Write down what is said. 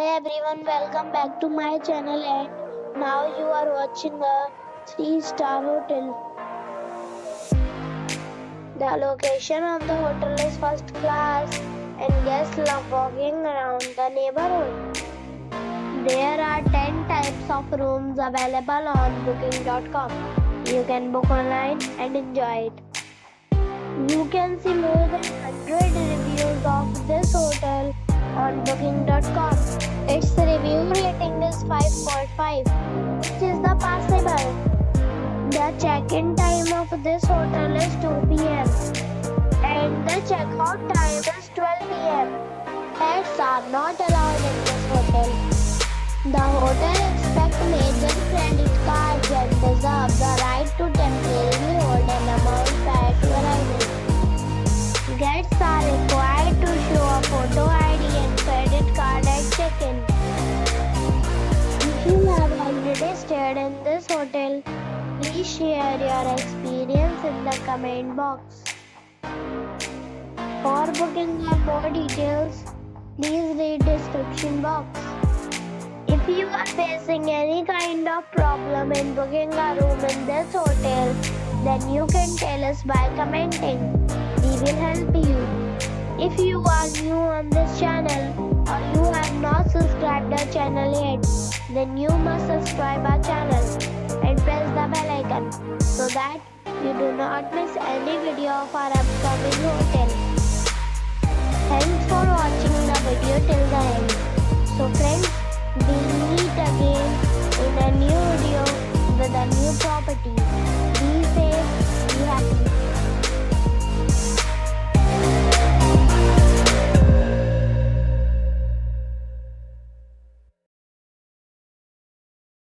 Hi everyone, welcome back to my channel and now you are watching a 3-star hotel. The location of the hotel is first class and guests love walking around the neighborhood. There are 10 types of rooms available on booking.com. You can book online and enjoy it. You can see more than 100 reviews of this hotel on booking.com. Its review rating is 5.5, which is the passable. The check-in time of this hotel is 2 p.m. and the check-out time is 12 p.m. Pets are not allowed in this hotel. The hotel expects major credit cards and reserves the right to temporarily hold an amount prior to arrival. Guests are required to show a photo ID and credit card at check-in. If you have already stayed in this hotel, please share your experience in the comment box. For booking or more details, please read description box. If you are facing any kind of problem in booking a room in this hotel, then you can tell us by commenting. We will help you. If you are new on this channel or you have not subscribed our channel yet, then you must subscribe our channel and press the bell icon so that you do not miss any video of our upcoming hotel. Thanks for watching